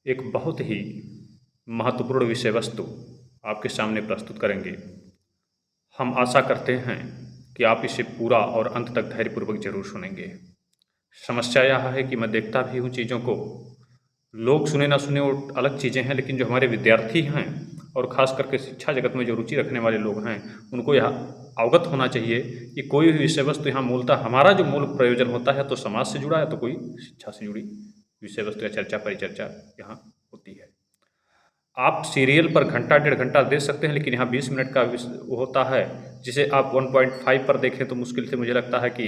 एक बहुत ही महत्वपूर्ण विषय वस्तु आपके सामने प्रस्तुत करेंगे। हम आशा करते हैं कि आप इसे पूरा और अंत तक धैर्यपूर्वक जरूर सुनेंगे। समस्या यह है कि मैं देखता भी हूँ चीज़ों को, लोग सुने ना सुने वो अलग चीज़ें हैं, लेकिन जो हमारे विद्यार्थी हैं और ख़ास करके शिक्षा जगत में जो रुचि रखने वाले लोग हैं, उनको यह अवगत होना चाहिए कि कोई भी विषय वस्तु यहाँ मूलतः हमारा जो मूल प्रयोजन होता है तो समाज से जुड़ा है, तो कोई शिक्षा से जुड़ी विषय वस्तु या चर्चा परिचर्चा यहाँ होती है। आप सीरियल पर घंटा डेढ़ घंटा दे सकते हैं, लेकिन यहाँ 20 मिनट का वो होता है, जिसे आप 1.5 पर देखें तो मुश्किल से मुझे लगता है कि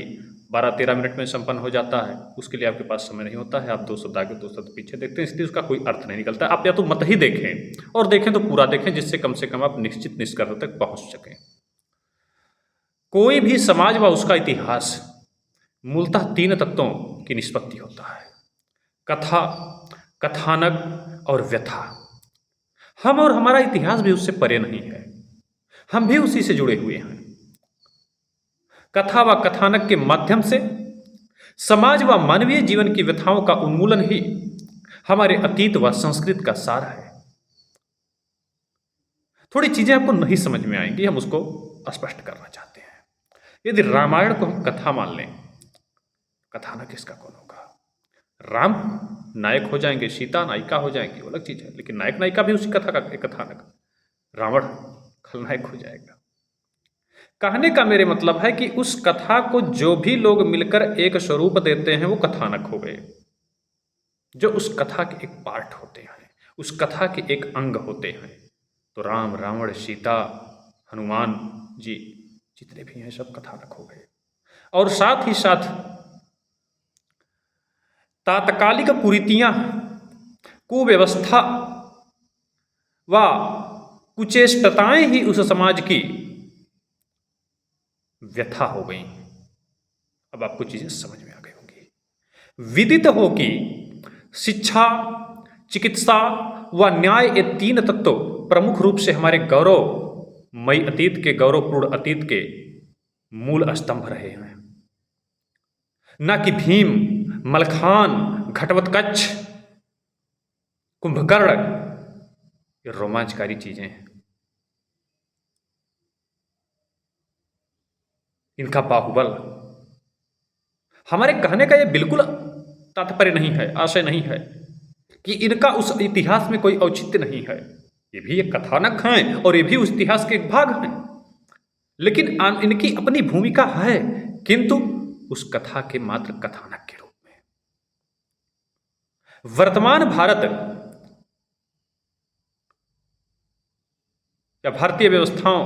12-13 मिनट में संपन्न हो जाता है। उसके लिए आपके पास समय नहीं होता है, आप 2 शब्द आगे 2 शब्द पीछे देखते हैं, इसलिए उसका कोई अर्थ नहीं निकलता। आप या तो मत ही देखें, और देखें तो पूरा देखें, जिससे कम से कम आप निश्चित निष्कर्ष तक पहुँच सकें। कोई भी समाज व उसका इतिहास मूलतः 3 तत्वों की निष्पत्ति होता है: कथा, कथानक और व्यथा। हम और हमारा इतिहास भी उससे परे नहीं है, हम भी उसी से जुड़े हुए हैं। कथा व कथानक के माध्यम से समाज व मानवीय जीवन की व्यथाओं का उन्मूलन ही हमारे अतीत व संस्कृति का सार है। थोड़ी चीजें आपको नहीं समझ में आएंगी, हम उसको स्पष्ट करना चाहते हैं। यदि रामायण को हम कथा मान लें, कथानक इसका कौन होगा? राम नायक हो जाएंगे, सीता नायिका हो जाएंगी, वो अलग चीज है, लेकिन नायक नायिका भी उसी कथा का एक कथानक। रावण खलनायक हो जाएगा। कहने का मेरे मतलब है कि उस कथा को जो भी लोग मिलकर एक स्वरूप देते हैं वो कथानक हो गए, जो उस कथा के एक पार्ट होते हैं, उस कथा के एक अंग होते हैं। तो राम, रावण, सीता, हनुमान जी जितने भी हैं सब कथानक हो गए। और साथ ही साथ तात्कालिक कुरीतियां, कुव्यवस्था व कुचेष्टताएं ही उस समाज की व्यथा हो गई। अब आपको चीजें समझ में आ गई होंगी। विदित हो कि शिक्षा, चिकित्सा व न्याय ये 3 तत्व प्रमुख रूप से हमारे गौरवमयी अतीत के, गौरवपूर्ण अतीत के मूल स्तंभ रहे हैं। न कि भीम, मलखान, घटोत्कच, कुंभकर्ण ये रोमांचकारी चीजें हैं। इनका बाहुबल, हमारे कहने का यह बिल्कुल तात्पर्य नहीं है, आशय नहीं है कि इनका उस इतिहास में कोई औचित्य नहीं है। ये भी एक कथानक हैं और ये भी उस इतिहास के एक भाग हैं, लेकिन इनकी अपनी भूमिका है, किंतु उस कथा के मात्र कथानक के रूप में। वर्तमान भारत या भारतीय व्यवस्थाओं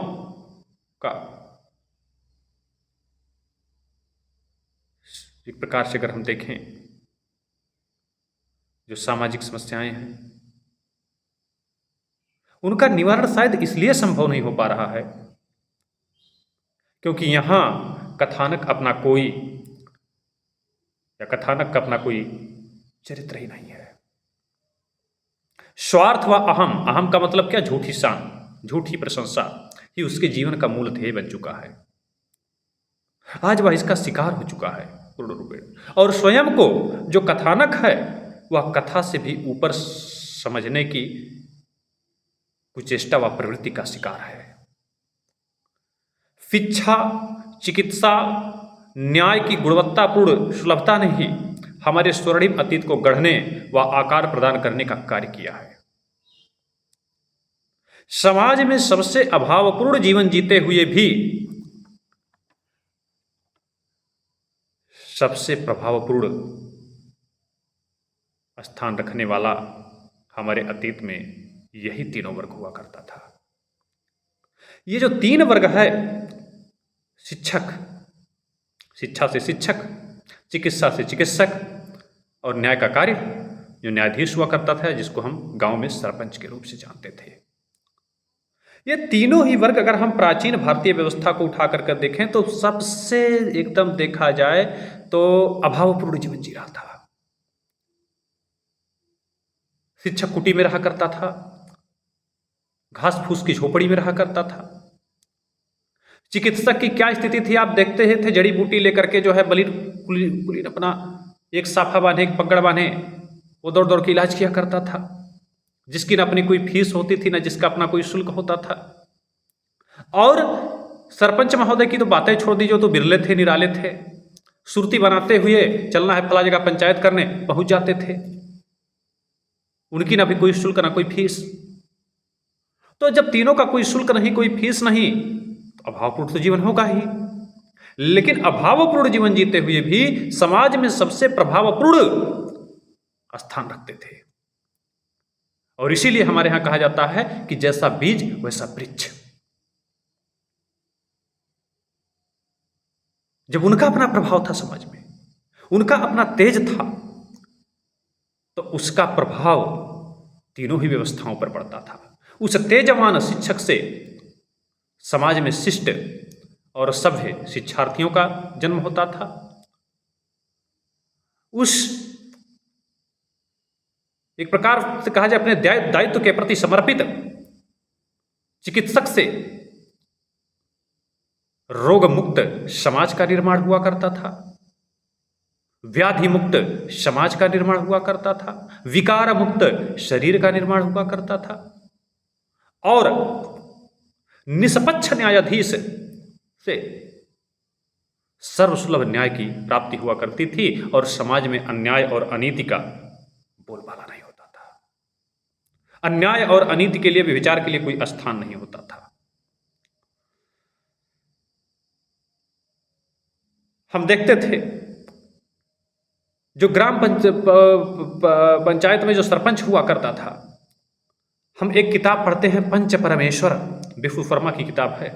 का एक प्रकार से अगर हम देखें, जो सामाजिक समस्याएं हैं उनका निवारण शायद इसलिए संभव नहीं हो पा रहा है क्योंकि यहां कथानक अपना कोई, या कथानक का अपना कोई चरित्र ही नहीं है। स्वार्थ व अहम, अहम का मतलब क्या? झूठी शान, झूठी प्रशंसा ही उसके जीवन का मूल ध्येय बन चुका है। आज वह इसका शिकार हो चुका है पूर्ण रूप में, और स्वयं को जो कथानक है वह कथा से भी ऊपर समझने की कुचेष्टा व प्रवृत्ति का शिकार है। शिक्षा, चिकित्सा, न्याय की गुणवत्तापूर्ण सुलभता ने ही हमारे स्वर्णिम अतीत को गढ़ने व आकार प्रदान करने का कार्य किया है। समाज में सबसे अभावपूर्ण जीवन जीते हुए भी सबसे प्रभावपूर्ण स्थान रखने वाला हमारे अतीत में यही 3 वर्ग हुआ करता था। ये जो 3 वर्ग है, शिक्षक, शिक्षा से शिक्षक, चिकित्सा से चिकित्सक, और न्याय का कार्य जो न्यायाधीश हुआ करता था, जिसको हम गांव में सरपंच के रूप से जानते थे। ये तीनों ही वर्ग अगर हम प्राचीन भारतीय व्यवस्था को उठा कर देखें तो सबसे एकदम देखा जाए तो अभावपूर्ण जीवन जी रहा था। शिक्षक कुटी में रहा करता था, घास फूस की झोपड़ी में रहा करता था। चिकित्सक की क्या स्थिति थी आप देखते थे, जड़ी बूटी लेकर के जो है बलिर अपना एक साफा बांधे, एक पकड़ बांधे, वो दौड़ दौड़ के इलाज किया करता था। जिसकी ना अपनी कोई फीस होती थी, ना जिसका अपना कोई शुल्क होता था। और सरपंच महोदय की तो बातें छोड़ दीजिए, तो बिरले थे, निराले थे। सुरती बनाते हुए चलना है फला जगह पंचायत करने, पहुंच जाते थे। उनकी ना भी कोई शुल्क ना कोई फीस। तो जब तीनों का कोई शुल्क नहीं, कोई फीस नहीं, तो अभावपूर्ण तो जीवन होगा ही। लेकिन अभावपूर्ण जीवन जीते हुए भी समाज में सबसे प्रभावपूर्ण स्थान रखते थे। और इसीलिए हमारे यहां कहा जाता है कि जैसा बीज वैसा वृक्ष। जब उनका अपना प्रभाव था समाज में, उनका अपना तेज था, तो उसका प्रभाव तीनों ही व्यवस्थाओं पर पड़ता था। उस तेजवान शिक्षक से समाज में शिष्ट और सभ्य शिक्षार्थियों का जन्म होता था। उस एक प्रकार से कहा जाए अपने दायित्व के प्रति समर्पित चिकित्सक से रोग मुक्त समाज का निर्माण हुआ करता था, व्याधि मुक्त समाज का निर्माण हुआ करता था, विकार मुक्त शरीर का निर्माण हुआ करता था, और निष्पक्ष न्यायाधीश से सर्वसुलभ न्याय की प्राप्ति हुआ करती थी, और समाज में अन्याय और अनीति का बोलबाला नहीं होता था। अन्याय और अनीति के लिए, विचार के लिए कोई स्थान नहीं होता था। हम देखते थे जो ग्राम पंचायत में जो सरपंच हुआ करता था, हम एक किताब पढ़ते हैं पंच परमेश्वर, बिफू वर्मा की किताब है।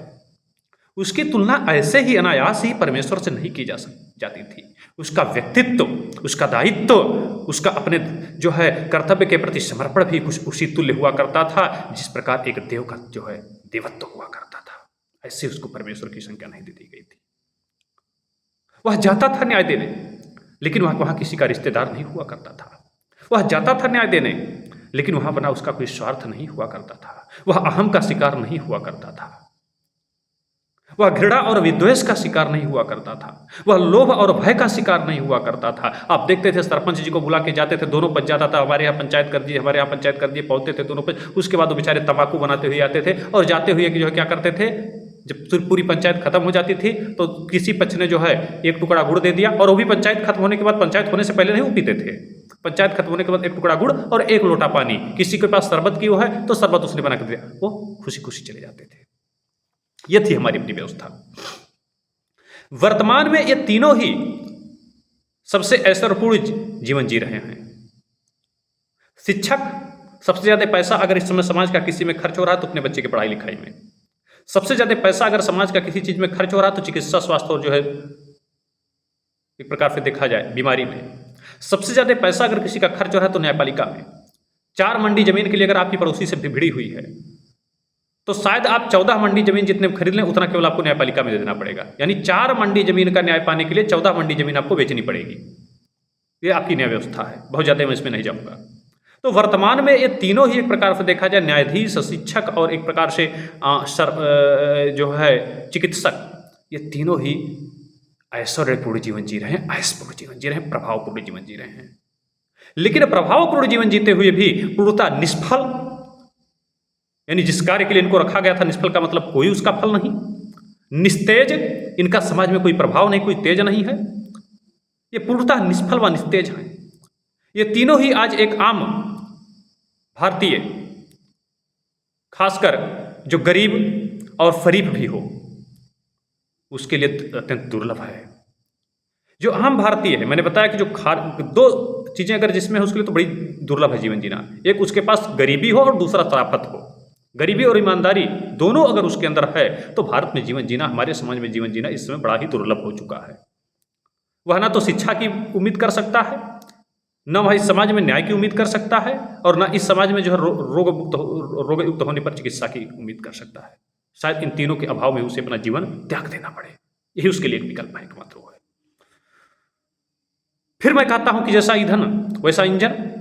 उसकी तुलना ऐसे ही अनायास ही परमेश्वर से नहीं की जाती थी। उसका व्यक्तित्व, उसका दायित्व, उसका अपने जो है कर्तव्य के प्रति समर्पण भी कुछ उसी तुल्य हुआ करता था, जिस प्रकार एक देव का जो है देवत्व हुआ करता था। ऐसे उसको परमेश्वर की संज्ञा नहीं दी गई थी। वह जाता था न्याय देने, लेकिन वहां किसी का रिश्तेदार नहीं हुआ करता था। वह जाता था न्याय देने, लेकिन वहां बना उसका कोई स्वार्थ नहीं हुआ करता था। वह अहम का शिकार नहीं हुआ करता था। वह घृणा और विद्वेष का शिकार नहीं हुआ करता था। वह लोभ और भय का शिकार नहीं हुआ करता था। आप देखते थे सरपंच जी को बुला के जाते थे, दोनों पच जाता था, हमारे यहाँ पंचायत कर दिए, हमारे यहाँ पंचायत कर दिए, पहुंचते थे दोनों पच। उसके बाद वो बेचारे तंबाकू बनाते हुए आते थे, और जाते हुए कि जो है क्या करते थे, जब पूरी पंचायत खत्म हो जाती थी तो किसी पक्ष ने जो है एक टुकड़ा गुड़ दे दिया, और वो भी पंचायत खत्म होने के बाद, पंचायत होने से पहले नहीं वो पीते थे। पंचायत खत्म होने के बाद एक टुकड़ा गुड़ और एक लोटा पानी, किसी के पास शरबत की वो है तो शरबत उसने बना कर दिया, वो खुशी खुशी चले जाते थे। ये थी हमारी अपनी व्यवस्था। वर्तमान में ये तीनों ही सबसे ऐश्वर्यपूर्ण जीवन जी रहे हैं। शिक्षक, सबसे ज्यादा पैसा अगर इस समय समाज का किसी में खर्च हो रहा है तो अपने बच्चे की पढ़ाई लिखाई में। सबसे ज्यादा पैसा अगर समाज का किसी चीज में खर्च हो रहा है तो चिकित्सा, स्वास्थ्य और जो है एक प्रकार से देखा जाए बीमारी में। सबसे ज्यादा पैसा अगर किसी का खर्च हो रहा है तो न्यायपालिका में। 4 मंडी जमीन के लिए अगर आपकी पड़ोसी से भिड़ी हुई है तो शायद आप 14 मंडी जमीन जितने खरीद लें उतना केवल आपको न्यायपालिका में दे देना पड़ेगा। यानी 4 मंडी जमीन का न्याय पाने के लिए 14 मंडी जमीन आपको बेचनी पड़ेगी। ये आपकी न्याय व्यवस्था है। बहुत ज्यादा मैं इसमें नहीं जाऊंगा। तो वर्तमान में ये तीनों ही एक प्रकार से देखा जाए, न्यायाधीश, शिक्षक और एक प्रकार से जो है चिकित्सक, ये तीनों ही ऐश्वर्यपूर्ण जीवन जी रहे हैं, ऐशपूर्ण जीवन जी रहे हैं, प्रभावपूर्ण जीवन जी रहे हैं। लेकिन प्रभावपूर्ण जीवन जीते हुए भी पूर्णतः निष्फल, यानी जिस कार्य के लिए इनको रखा गया था, निष्फल का मतलब कोई उसका फल नहीं, निस्तेज, इनका समाज में कोई प्रभाव नहीं, कोई तेज नहीं है। ये पूर्णतः निष्फल व निस्तेज हैं। ये तीनों ही आज एक आम भारतीय, खासकर जो गरीब और फरीब भी हो, उसके लिए अत्यंत दुर्लभ है। जो आम भारतीय है, मैंने बताया कि जो 2 चीजें अगर जिसमें है उसके लिए तो बड़ी दुर्लभ है जीवन जीना। एक उसके पास गरीबी हो और दूसरा शराफत हो। गरीबी और ईमानदारी दोनों अगर उसके अंदर है तो भारत में जीवन जीना, हमारे समाज में जीवन जीना इस समय बड़ा ही दुर्लभ हो चुका है। वह ना तो शिक्षा की उम्मीद कर सकता है, न वह इस समाज में न्याय की उम्मीद कर सकता है, और न इस समाज में जो है रोग युक्त होने पर चिकित्सा की उम्मीद कर सकता है। शायद इन तीनों के अभाव में उसे अपना जीवन त्याग देना पड़े, यही उसके लिए एक विकल्प है, एकमात्र वो है। फिर मैं कहता हूं कि जैसा ईंधन वैसा इंजन।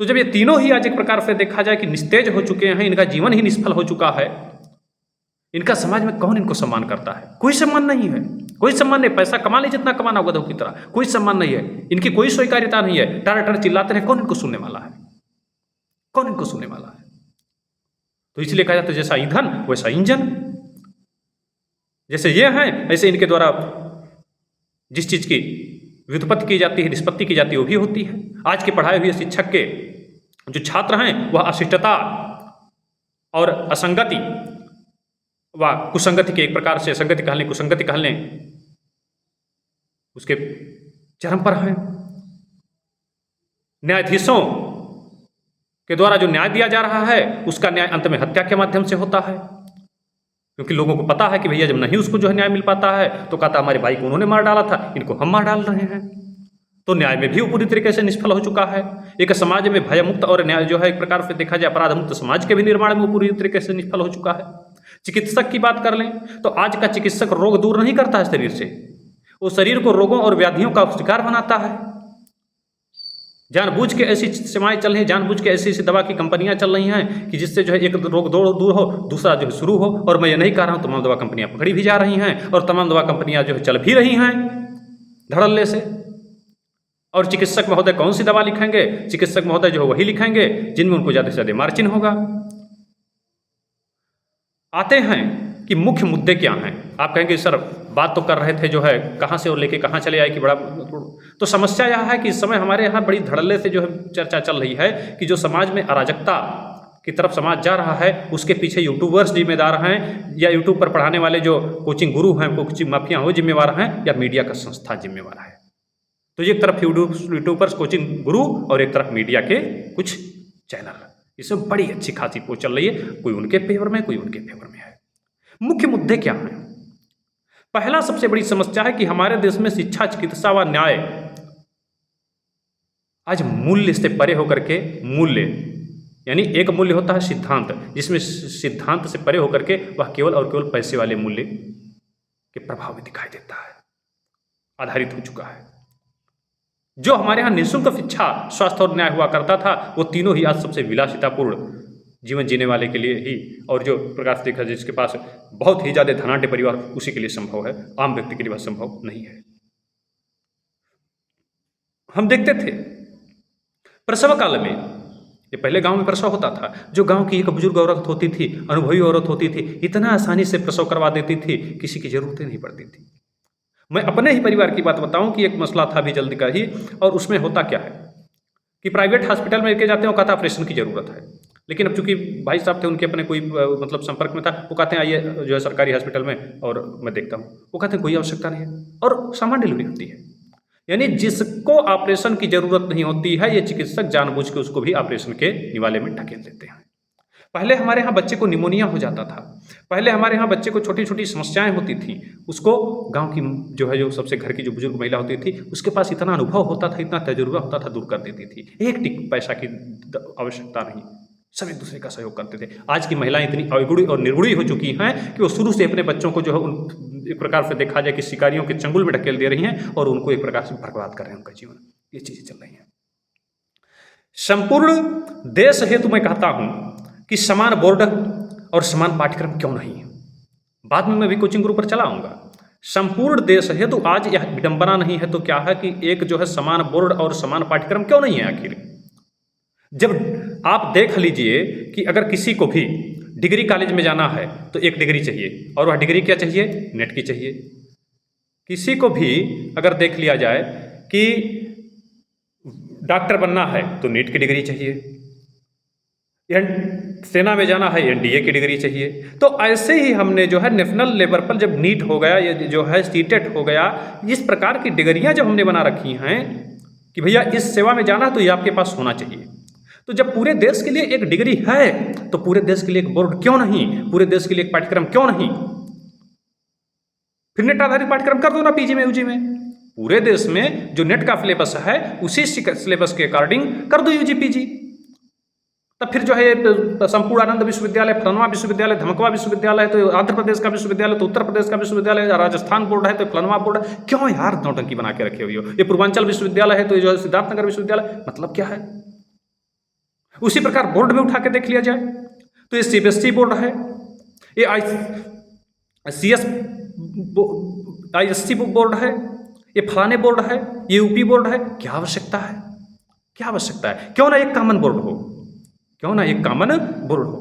तो जब ये तीनों ही आज एक प्रकार से देखा जाए कि निस्तेज हो चुके हैं, इनका जीवन ही निष्फल हो चुका है, इनका समाज में कौन इनको सम्मान करता है? कोई सम्मान नहीं है, कोई सम्मान नहीं। पैसा कमा ले जितना कमाना होगा की तरह, कोई सम्मान नहीं है, इनकी कोई स्वीकार्यता नहीं है। टर टर चिल्लाते रहे, कौन इनको सुनने वाला है? कौन इनको सुनने वाला है? तो इसलिए कहा जाता है जैसा ईंधन वैसा इंजन। जैसे ये हैं ऐसे इनके द्वारा जिस चीज़ की व्युत्पत्ति की जाती है, निष्पत्ति की जाती है, वो भी होती है। आज के पढ़ाए हुए शिक्षक के जो छात्र हैं वह अशिष्टता और असंगति व कुसंगति के एक प्रकार से, संगति कह लें कुसंगति कह लें, उसके चरम पर हैं। न्यायाधीशों के द्वारा जो न्याय दिया जा रहा है उसका न्याय अंत में हत्या के माध्यम से होता है, क्योंकि लोगों को पता है कि भैया जब नहीं उसको जो है न्याय मिल पाता है तो कहता हमारे भाई को उन्होंने मार डाला था, इनको हम मार डाल रहे हैं। तो न्याय में भी वो पूरी तरीके से निष्फल हो चुका है। एक समाज में भयमुक्त और न्याय जो है एक प्रकार से देखा जाए अपराध मुक्त समाज के भी निर्माण में वो पूरी तरीके से निष्फल हो चुका है। चिकित्सक की बात कर लें तो आज का चिकित्सक रोग दूर नहीं करता है शरीर से, वो शरीर को रोगों और व्याधियों का शिकार बनाता है। जानबूझ के ऐसी सेवाएं चल रही हैं, जानबूझ के ऐसी ऐसी दवा की कंपनियां चल रही हैं कि जिससे जो है एक रोग दूर हो, दूसरा जो है शुरू हो। और मैं ये नहीं कह रहा हूँ, तमाम दवा कंपनियां पकड़ी भी जा रही हैं और तमाम दवा कंपनियां जो है चल भी रही हैं धड़ल्ले से। और चिकित्सक महोदय कौन सी दवा लिखेंगे? चिकित्सक महोदय जो है वही लिखेंगे जिनमें उनको ज़्यादा से ज़्यादा मार्जिन होगा। आते हैं कि मुख्य मुद्दे क्या हैं। आप कहेंगे सर बात तो कर रहे थे जो है कहाँ से और लेके कहाँ चले आए कि बड़ा, तो समस्या यह है कि इस समय हमारे यहाँ बड़ी धड़ल्ले से जो है चर्चा चल रही है कि जो समाज में अराजकता की तरफ समाज जा रहा है उसके पीछे यूट्यूबर्स जिम्मेदार हैं, या यूट्यूब पर पढ़ाने वाले जो कोचिंग गुरु हैं, कोचिंग माफिया वो जिम्मेवार हैं, या मीडिया का संस्था जिम्मेवार है। तो एक तरफ यूट्यूबर्स कोचिंग गुरु और एक तरफ मीडिया के कुछ चैनल, इसमें बड़ी अच्छी खासी पोस्ट चल रही है, कोई उनके फेवर में कोई उनके फेवर में है। मुख्य मुद्दे क्या हैं? पहला सबसे बड़ी समस्या है कि हमारे देश में शिक्षा, चिकित्सा व न्याय आज मूल्य से परे होकर के, मूल्य यानी एक मूल्य होता है सिद्धांत, जिसमें सिद्धांत से परे होकर के वह केवल और केवल पैसे वाले मूल्य के प्रभाव में दिखाई देता है, आधारित हो चुका है। जो हमारे यहाँ निःशुल्क शिक्षा, स्वास्थ्य और न्याय हुआ करता था वो तीनों ही आज सबसे विलासितापूर्ण जीवन जीने वाले के लिए ही, और जो प्रकार से देखा जाए जिसके पास बहुत ही ज़्यादा धनाढ्य परिवार उसी के लिए संभव है, आम व्यक्ति के लिए वह संभव नहीं है। हम देखते थे प्रसव काल में, ये पहले गांव में प्रसव होता था, जो गांव की एक बुजुर्ग औरत होती थी, अनुभवी औरत होती थी, इतना आसानी से प्रसव करवा देती थी, किसी की जरूरत नहीं पड़ती थी। मैं अपने ही परिवार की बात बताऊं कि एक मसला था अभी जल्दी का ही, और उसमें होता क्या है कि प्राइवेट हॉस्पिटल में लेके जाते हैं, वो कहता ऑपरेशन की जरूरत है, लेकिन अब चूंकि भाई साहब थे उनके अपने कोई मतलब संपर्क में था, वो कहते हैं आइए जो है सरकारी हॉस्पिटल में और मैं देखता हूँ। वो कहते हैं कोई आवश्यकता नहीं है और सामान्य डिलीवरी होती है। यानी जिसको ऑपरेशन की जरूरत नहीं होती है, ये चिकित्सक जानबूझ के उसको भी ऑपरेशन के निवाले में ढकेल देते हैं। पहले हमारे यहाँ बच्चे को निमोनिया हो जाता था, पहले हमारे यहाँ बच्चे को छोटी छोटी समस्याएं होती थी, उसको गांव की जो है जो सबसे घर की जो बुजुर्ग महिला होती थी उसके पास इतना अनुभव होता था, इतना तजुर्बा होता था, दूर कर देती थी। एक टिक पैसा की आवश्यकता नहीं, सब एक दूसरे का सहयोग करते थे। आज की महिलाएं इतनी अवगुड़ी और निर्गुड़ी हो चुकी हैं कि वो शुरू से अपने बच्चों को जो है एक प्रकार से देखा जाए कि शिकारियों के चंगुल में ढकेल दे रही हैं और उनको एक प्रकार से बर्बाद कर रहे हैं उनका जीवन। ये चीजें चल रही हैं। संपूर्ण देश हेतु मैं कहता हूं कि समान बोर्ड और समान पाठ्यक्रम क्यों नहीं है, बाद में मैं भी कोचिंग गुरु पर चला आऊंगा। संपूर्ण देश हेतु आज यह विडंबना नहीं है तो क्या है कि एक जो है समान बोर्ड और समान पाठ्यक्रम क्यों नहीं है। आखिर जब आप देख लीजिए कि अगर किसी को भी डिग्री कॉलेज में जाना है तो एक डिग्री चाहिए, और वह डिग्री क्या चाहिए? नेट की चाहिए। किसी को भी अगर देख लिया जाए कि डॉक्टर बनना है तो नीट की डिग्री चाहिए, सेना में जाना है एनडीए की डिग्री चाहिए। तो ऐसे ही हमने जो है नेशनल लेवल पर जब नीट हो गया, ये जो है सीटेट हो गया, इस प्रकार की डिग्रियां जब हमने बना रखी हैं कि भैया इस सेवा में जाना तो ये आपके पास होना चाहिए। तो जब पूरे देश के लिए एक डिग्री है तो पूरे देश के लिए एक बोर्ड क्यों नहीं, पूरे देश के लिए एक पाठ्यक्रम क्यों नहीं? फिर नेट आधारित पाठ्यक्रम कर दो ना पीजी में, यूजी में। पूरे देश में जो नेट का सिलेबस है उसी सिलेबस के अकॉर्डिंग कर दो यूजी पीजी। तब फिर जो है संपूर्णानंद विश्वविद्यालय, फलनवा विश्वविद्यालय, धमकवा विश्वविद्यालय तो आंध्र प्रदेश का विश्वविद्यालय, तो उत्तर प्रदेश का विश्वविद्यालय, राजस्थान बोर्ड है तो फलनवा बोर्ड है। क्यों यार नौटंकी बना के रखे हुई हो? ये पूर्वांचल विश्वविद्यालय है तो जो है सिद्धार्थनगर विश्वविद्यालय, मतलब क्या है? उसी प्रकार बोर्ड में उठा के देख लिया जाए तो ये सीबीएसई बोर्ड है, ये आईएससी बोर्ड है, ये फलाने बोर्ड है, ये यूपी बोर्ड है। क्या आवश्यकता है? क्या आवश्यकता है? क्यों ना एक कॉमन बोर्ड हो, क्यों ना एक कॉमन बोर्ड हो।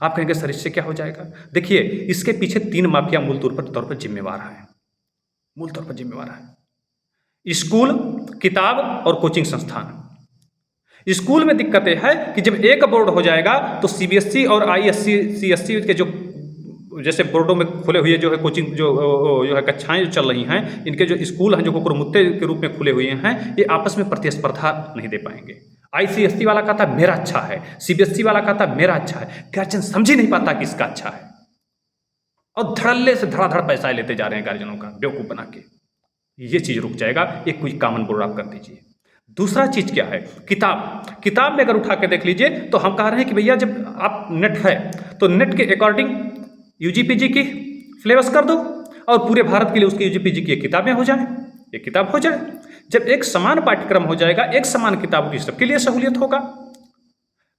आप कहेंगे सर इससे क्या हो जाएगा? देखिए, इसके पीछे 3 माफिया मूल तौर पर जिम्मेवार हैं, मूल तौर पर जिम्मेवार हैं। स्कूल, किताब और कोचिंग संस्थान। स्कूल में दिक्कत यह है कि जब एक बोर्ड हो जाएगा तो सीबीएसई और आईएससी सीएससी के जो जैसे बोर्डों में खुले हुए जो है कोचिंग जो है कक्षाएं जो चल रही हैं, इनके जो स्कूल हैं जो कुकुरमुत्ते के रूप में खुले हुए हैं, ये आपस में प्रतिस्पर्धा नहीं दे पाएंगे। आईसीएसई वाला कहता है मेरा अच्छा है, सीबीएसई वाला कहता है मेरा अच्छा है, गार्जियन समझ ही नहीं पाता कि इसका अच्छा है, और धड़ल्ले से धड़ाधड़ पैसा लेते जा रहे हैं गार्जियनों का बेवकूफ़ बना के। ये चीज़ रुक जाएगा, एक कोई कॉमन बोर्ड आप कर दीजिए। दूसरा चीज़ क्या है? किताब में अगर उठा के देख लीजिए तो हम कह रहे हैं कि भैया जब आप नेट है तो नेट के अकॉर्डिंग यूजीपीजी की सिलेबस कर दो और पूरे भारत के लिए उसकी यूजीपीजी की एक किताबें हो जाए, एक किताब हो जाए। जब एक समान पाठ्यक्रम हो जाएगा, एक समान किताबों की सबके लिए सहूलियत होगा।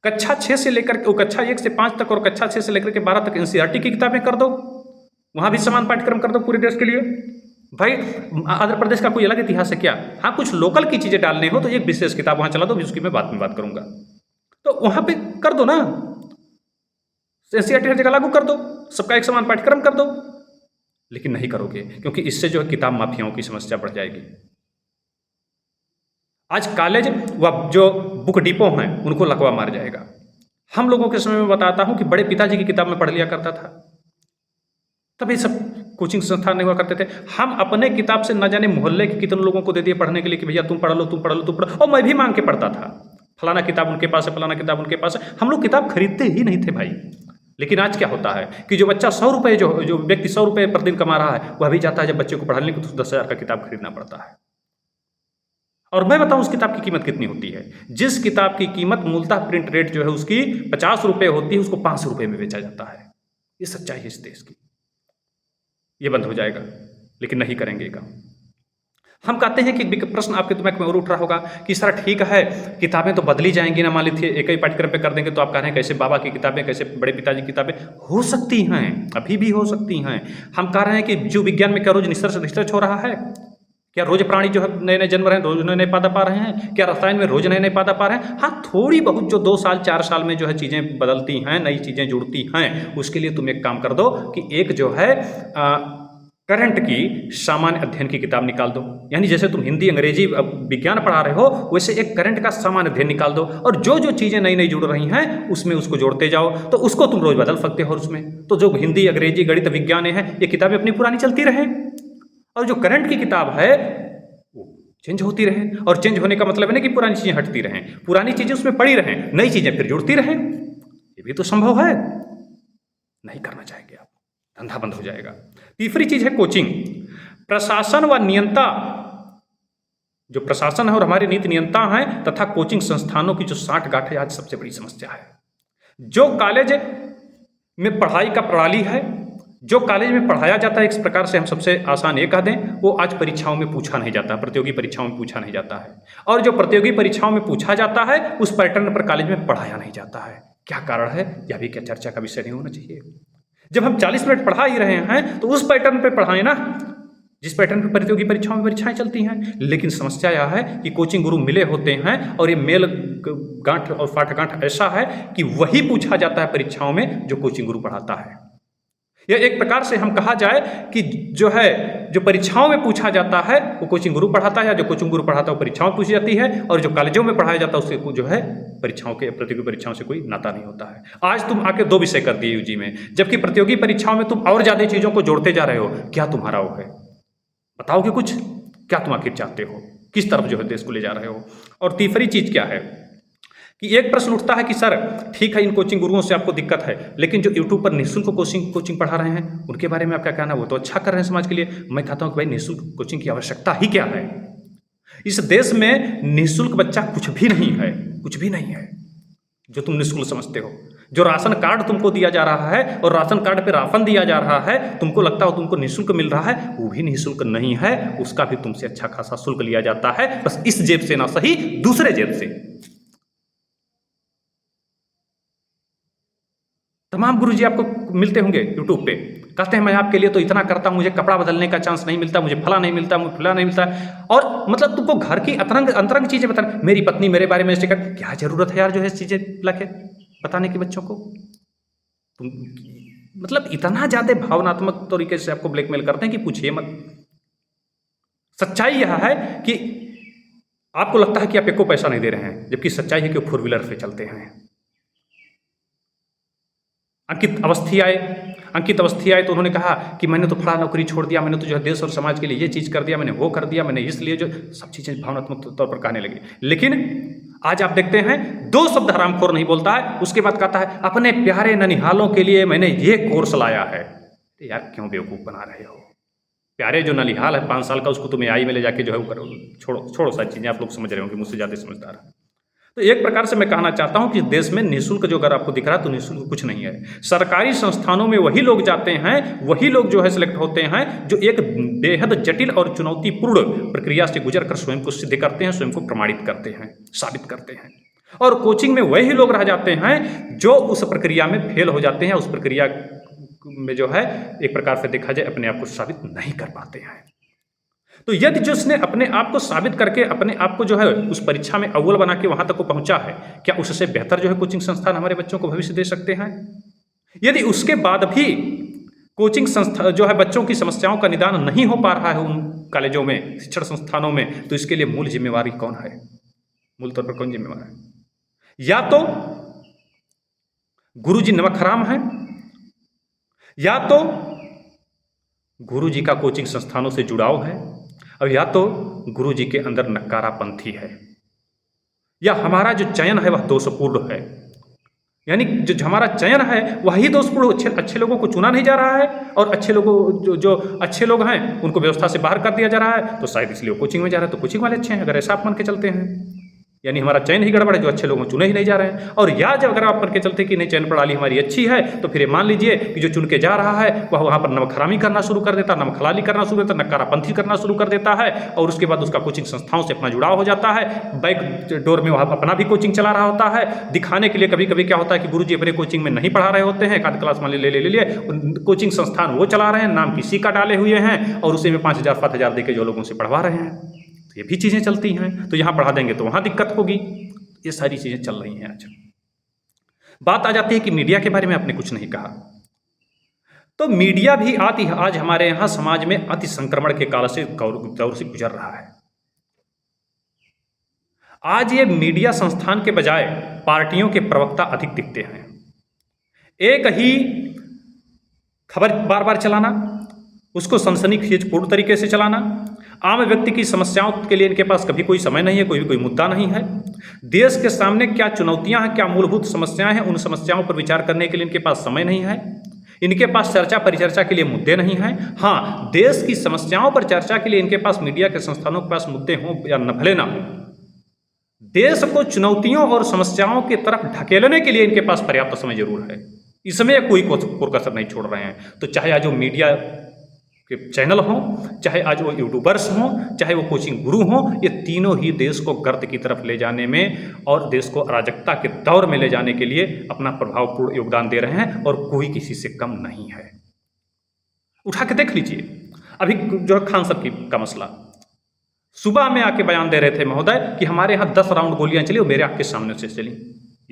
कक्षा 6 से लेकर कक्षा 1 से 5 तक और कक्षा 6 से लेकर के 12 तक एनसीईआरटी की किताबें कर दो, वहाँ भी समान पाठ्यक्रम कर दो पूरे देश के लिए। भाई आंध्र प्रदेश का कोई अलग इतिहास है क्या? हाँ, कुछ लोकल की चीज़ें डालने हो तो एक विशेष किताब वहाँ चला दो, उसकी मैं बाद में बात करूँगा। तो वहाँ पे कर दो ना, एनसीईआरटी हर जगह लागू कर दो, सबका एक समान पाठ्यक्रम कर दो। लेकिन नहीं करोगे, क्योंकि इससे जो है किताब माफियाओं की समस्या बढ़ जाएगी। आज कॉलेज व जो बुक डिपो हैं उनको लकवा मार जाएगा। हम लोगों के समय में बताता हूँ कि बड़े पिताजी की किताब में पढ़ लिया करता था, तब ये सब कोचिंग संस्थान नहीं हुआ करते थे। हम अपने किताब से न जाने मोहल्ले के कितने लोगों को दे दिए पढ़ने के लिए कि भैया तुम पढ़ लो, तुम पढ़ लो, तुम पढ़ो, और मैं भी मांग के पढ़ता था। फलाना किताब उनके पास है, फलाना किताब उनके पास है। हम लोग किताब खरीदते ही नहीं थे भाई। लेकिन आज क्या होता है कि जो बच्चा 100 रुपये जो व्यक्ति 100 रुपये प्रतिदिन कमा रहा है, वह भी जाता है जब बच्चे को पढ़ाने को तो 10,000 का किताब खरीदना पड़ता है। और मैं बताऊं उस किताब की कीमत कितनी होती है? जिस किताब की कीमत मूलतः प्रिंट रेट जो है उसकी 50 रुपये होती है, उसको 500 रुपये में बेचा जाता है। ये सच्चाई है इस देश की। ये बंद हो जाएगा, लेकिन नहीं करेंगे काम। हम कहते हैं कि प्रश्न आपके दिमाग में और उठ रहा होगा कि सर ठीक है, किताबें तो बदली जाएंगी ना, मान लीजिए एक ही पाठ्यक्रम पे कर देंगे तो आप कह रहे हैं कैसे बाबा की किताबें, कैसे बड़े पिताजी की किताबें हो सकती हैं, अभी भी हो सकती हैं। हम कह रहे हैं कि जीव विज्ञान में क्या रोज रिसर्च हो रहा है? क्या रोज प्राणी जो है नए नए जन्म रहे हैं, रोज नए नए पादा पा रहे हैं? क्या रसायन में रोज नए नए पादा पा रहे हैं? हाँ, थोड़ी बहुत जो 2 साल 4 साल में जो है चीज़ें बदलती हैं, नई चीज़ें जुड़ती हैं, उसके लिए तुम एक काम कर दो कि एक जो है करंट की सामान्य अध्ययन की किताब निकाल दो। यानी जैसे तुम हिंदी, अंग्रेजी, विज्ञान पढ़ा रहे हो, वैसे एक करंट का सामान्य अध्ययन निकाल दो, और जो जो चीज़ें नई नई जुड़ रही हैं उसमें उसको जोड़ते जाओ, तो उसको तुम रोज बदल सकते हो। उसमें तो जो हिंदी, अंग्रेजी, गणित, विज्ञान है, ये किताबें अपनी पुरानी चलती रहें, और जो करंट की किताब है वो चेंज होती रहे। और चेंज होने का मतलब है ना कि पुरानी चीज़ें हटती रहें, पुरानी चीज़ें उसमें पड़ी रहें, नई चीज़ें फिर जुड़ती रहें। ये भी तो संभव है। नहीं करना चाहेंगे आप, धंधा बंद हो जाएगा। तीसरी चीज़ है कोचिंग। प्रशासन व नियंता, जो प्रशासन है और हमारे नीति नियंता हैं तथा कोचिंग संस्थानों की जो साठगांठ है, आज सबसे बड़ी समस्या है। जो कॉलेज में पढ़ाई का प्रणाली है, जो कॉलेज में पढ़ाया जाता है, इस प्रकार से हम सबसे आसान ये कह दें, वो आज परीक्षाओं में पूछा नहीं जाता, प्रतियोगी परीक्षाओं में पूछा नहीं जाता है। और जो प्रतियोगी परीक्षाओं में पूछा जाता है उस पैटर्न पर कॉलेज में पढ़ाया नहीं जाता है। क्या कारण है? यह भी क्या चर्चा का विषय नहीं होना चाहिए? जब हम 40 मिनट पढ़ा ही रहे हैं तो उस पैटर्न पे पढ़ाएं ना, जिस पैटर्न पे प्रतियोगी परीक्षाओं में परीक्षाएं चलती हैं। लेकिन समस्या यह है कि कोचिंग गुरु मिले होते हैं और ये मेल गांठ और फाटगांठ ऐसा है कि वही पूछा जाता है परीक्षाओं में जो कोचिंग गुरु पढ़ाता है। यह एक प्रकार से हम कहा जाए कि जो है जो परीक्षाओं में पूछा जाता है वो कोचिंग गुरु पढ़ाता है, या जो कोचिंग गुरु पढ़ाता है वो परीक्षाओं में पूछी जाती है, और जो कॉलेजों में पढ़ाया जाता है उससे जो है परीक्षाओं के प्रतियोगी परीक्षाओं से कोई नाता नहीं होता है। आज तुम आके 2 विषय कर दिए यूजी में, जबकि प्रतियोगी परीक्षाओं में तुम और ज़्यादा चीज़ों को जोड़ते जा रहे हो। क्या तुम्हारा वो है? बताओगे कुछ? क्या तुम आखिर चाहते हो? किस तरफ जो है देश को ले जा रहे हो? और तीसरी चीज़ क्या है कि एक प्रश्न उठता है कि सर ठीक है, इन कोचिंग गुरुओं से आपको दिक्कत है, लेकिन जो यूट्यूब पर निःशुल्क कोचिंग पढ़ा रहे हैं उनके बारे में आपका कहना है? वो तो अच्छा कर रहे हैं समाज के लिए। मैं कहता हूँ कि भाई निःशुल्क कोचिंग की आवश्यकता ही क्या है? इस देश में निःशुल्क बच्चा कुछ भी नहीं है, कुछ भी नहीं है जो तुम निःशुल्क समझते हो। जो राशन कार्ड तुमको दिया जा रहा है और राशन कार्ड पे राशन दिया जा रहा है, तुमको लगता हो तुमको निःशुल्क मिल रहा है, वो भी निःशुल्क नहीं है, उसका भी तुमसे अच्छा खासा शुल्क लिया जाता है, बस इस जेब से ना सही दूसरे जेब से। तमाम गुरुजी आपको मिलते होंगे यूट्यूब पे, कहते हैं मैं आपके लिए तो इतना करता हूँ, मुझे कपड़ा बदलने का चांस नहीं मिलता, मुझे फला नहीं मिलता, मुझे फला नहीं मिलता, और मतलब तुमको घर की अंतरंग चीज़ें बताना, मेरी पत्नी मेरे बारे में ऐसे कर, क्या जरूरत है यार जो है चीज़ें लगे बताने की बच्चों को? तुम मतलब इतना ज़्यादा भावनात्मक तरीके से आपको ब्लैकमेल करते हैं कि पूछिए मत। सच्चाई यह है कि आपको लगता है कि आप एको पैसा नहीं दे रहे हैं, जबकि सच्चाई है कि वो फोर व्हीलर पे चलते हैं। अंकित अवस्थी आए तो उन्होंने कहा कि मैंने तो फला नौकरी छोड़ दिया, मैंने तो जो है देश और समाज के लिए ये चीज़ कर दिया, मैंने वो कर दिया, मैंने इसलिए जो सब चीज़ें भावनात्मक तौर पर कहने लगे। लेकिन आज आप देखते हैं 2 शब्द हरामखोर नहीं बोलता है, उसके बाद कहता है अपने प्यारे ननिहालों के लिए मैंने ये कोर्स लाया है। यार क्यों बेवकूफ़ बना रहे हो? प्यारे जो ननिहाल है 5 साल का, उसको तुम AI में ले जाके जो है वो करो। छोड़ो सारी चीज़ें, आप लोग समझ रहे हो कि मुझसे ज़्यादा समझदार है। तो एक प्रकार से मैं कहना चाहता हूं कि देश में निःशुल्क जो अगर आपको दिख रहा है तो निःशुल्क कुछ नहीं है। सरकारी संस्थानों में वही लोग जाते हैं, वही लोग जो है सिलेक्ट होते हैं जो एक बेहद जटिल और चुनौतीपूर्ण प्रक्रिया से गुजर कर स्वयं को सिद्ध करते हैं, स्वयं को प्रमाणित करते हैं, साबित करते हैं। और कोचिंग में वही लोग रह जाते हैं जो उस प्रक्रिया में फेल हो जाते हैं, उस प्रक्रिया में जो है एक प्रकार से देखा जाए अपने आप को साबित नहीं कर पाते हैं। तो यदि जिसने अपने आप को साबित करके अपने आप को जो है उस परीक्षा में अव्वल बना के वहां तक को पहुंचा है, क्या उससे बेहतर जो है कोचिंग संस्थान हमारे बच्चों को भविष्य दे सकते हैं? यदि उसके बाद भी कोचिंग संस्था जो है बच्चों की समस्याओं का निदान नहीं हो पा रहा है उन कॉलेजों में, शिक्षण संस्थानों में, तो इसके लिए मूल जिम्मेवारी कौन है? मूल तौर पर कौन जिम्मेवार है? या तो गुरुजी नमक हराम है, या तो गुरुजी का कोचिंग संस्थानों से जुड़ाव है, और या तो गुरुजी के अंदर नकारापंथी है, या हमारा जो चयन है वह दोषपूर्ण है। यानी जो हमारा चयन है वही दोषपूर्ण, अच्छे लोगों को चुना नहीं जा रहा है, और अच्छे लोगों जो अच्छे लोग हैं उनको व्यवस्था से बाहर कर दिया जा रहा है, तो शायद इसलिए वो कोचिंग में जा रहा है। तो कोचिंग वाले अच्छे हैं अगर ऐसा आप मान के चलते हैं, यानी हमारा चयन ही गड़बड़ है, जो अच्छे लोग चुने ही नहीं जा रहे हैं। और या जब अगर आप करके चलते कि नहीं चयन प्रणाली हमारी अच्छी है, तो फिर ये मान लीजिए कि जो चुन के जा रहा है वह वहाँ पर नमक हरामी करना शुरू कर देता, नमक हलाली करना शुरू करता, नकारापंथी करना शुरू कर देता है, और उसके बाद उसका कोचिंग संस्थाओं से अपना जुड़ाव हो जाता है, बैक डोर में वहाँ अपना भी कोचिंग चला रहा होता है, दिखाने के लिए। कभी कभी क्या होता है कि गुरुजी अपने कोचिंग में नहीं पढ़ा रहे होते हैं, एक आध क्लास मान ले लिए, कोचिंग संस्थान वो चला रहे हैं, नाम किसी का डाले हुए हैं, और उसी में 5,000 7,000 दे के जो लोगों से पढ़वा रहे हैं। ये भी चीज़ें चलती हैं। तो यहाँ पढ़ा देंगे तो वहाँ दिक्कत होगी। ये सारी चीज़ें चल रही हैं आज। बात आ जाती है कि मीडिया के बारे में आपने कुछ नहीं कहा। तो मीडिया भी आज हमारे यहाँ समाज में अति संक्रमण के काल से दौर से गुजर रहा है। आज ये मीडिया संस्थान के बजाय पार्टियों के प्रवक्ता अधिक दिखते हैं। एक ही खबर बार बार चलाना, उसको सनसनीखेजपूर्ण तरीके से चलाना, आम व्यक्ति की समस्याओं के लिए इनके पास कभी कोई समय नहीं है, कोई मुद्दा नहीं है। देश के सामने क्या चुनौतियां हैं, क्या मूलभूत समस्याएं हैं, उन समस्याओं पर विचार करने के लिए इनके पास समय नहीं है। इनके पास चर्चा परिचर्चा के लिए मुद्दे नहीं हैं। हाँ, देश की समस्याओं पर चर्चा के लिए इनके पास मीडिया के संस्थानों के पास मुद्दे हों या न भले ना हो, देश को चुनौतियों और समस्याओं की तरफ ढकेलने के लिए इनके पास पर्याप्त समय जरूर है। इसमें कोई कसर नहीं छोड़ रहे हैं। तो चाहे आज वो मीडिया के चैनल हों, चाहे आज वो यूट्यूबर्स हों, चाहे वो कोचिंग गुरु हों, ये तीनों ही देश को गर्त की तरफ ले जाने में और देश को अराजकता के दौर में ले जाने के लिए अपना प्रभावपूर्ण योगदान दे रहे हैं, और कोई किसी से कम नहीं है। उठा के देख लीजिए, अभी जो है खान साहब का मसला, सुबह में आके बयान दे रहे थे महोदय कि हमारे यहाँ 10 राउंड गोलियां चली और मेरे आँख के सामने से चली।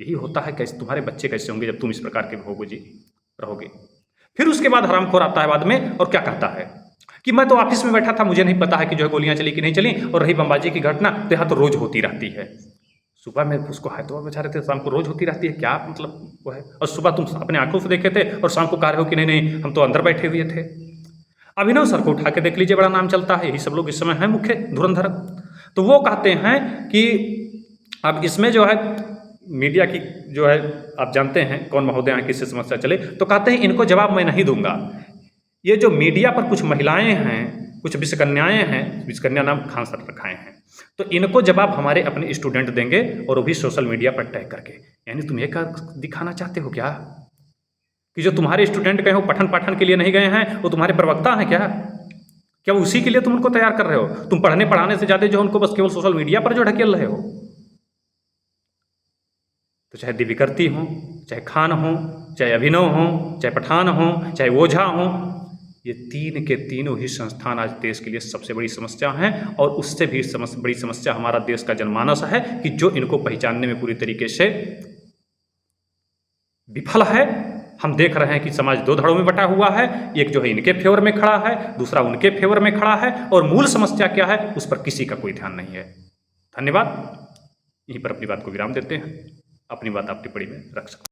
यही होता है, कैसे तुम्हारे बच्चे कैसे होंगे जब तुम इस प्रकार के रहोगे। फिर उसके बाद हरामखोर आता है बाद में और क्या कहता है कि मैं तो ऑफिस में बैठा था, मुझे नहीं पता है कि जो है गोलियां चली कि नहीं चली, और रही बमबाजी की घटना तो यहाँ तो रोज होती रहती है। सुबह में उसको हाय तो बचा रहे थे, शाम को रोज होती रहती है, क्या मतलब वो है? और सुबह तुम अपने आंखों से देखे थे और शाम को कह रहे हो कि नहीं हम तो अंदर बैठे हुए थे। अभिनव सर को उठा के देख लीजिए, बड़ा नाम चलता है, यही सब लोग इस समय हैं मुख्य धुरंधर। तो वो कहते हैं कि अब इसमें जो है मीडिया की जो है आप जानते हैं कौन महोदय हैं, किससे समस्या चले, तो कहते हैं इनको जवाब मैं नहीं दूंगा। ये जो मीडिया पर कुछ महिलाएं हैं, कुछ विषकन्याएं हैं, विषकन्या नाम खान सर रखाए हैं, तो इनको जवाब हमारे अपने स्टूडेंट देंगे, और वो भी सोशल मीडिया पर टैग करके। यानी तुम ये क्या दिखाना चाहते हो क्या कि जो तुम्हारे स्टूडेंट गए हो पठन पाठन के लिए नहीं गए हैं वो तुम्हारे प्रवक्ता हैं क्या उसी के लिए तुम उनको तैयार कर रहे हो? तुम पढ़ने पढ़ाने से ज़्यादा जो उनको बस केवल सोशल मीडिया पर जो ढकेल रहे हो। तो चाहे दिव्यकीर्ति हो, चाहे खान हो, चाहे अभिनव हो, चाहे पठान हो, चाहे ओझा हो, ये तीन के तीनों ही संस्थान आज देश के लिए सबसे बड़ी समस्या हैं। और उससे भी बड़ी समस्या हमारा देश का जनमानस है कि जो इनको पहचानने में पूरी तरीके से विफल है। हम देख रहे हैं कि समाज दो धड़ों में बटा हुआ है, एक जो है इनके फेवर में खड़ा है, दूसरा उनके फेवर में खड़ा है, और मूल समस्या क्या है उस पर किसी का कोई ध्यान नहीं है। धन्यवाद। यहीं पर अपनी बात को विराम देते हैं। अपनी बात आप टिप्पणी में रख सकते हैं।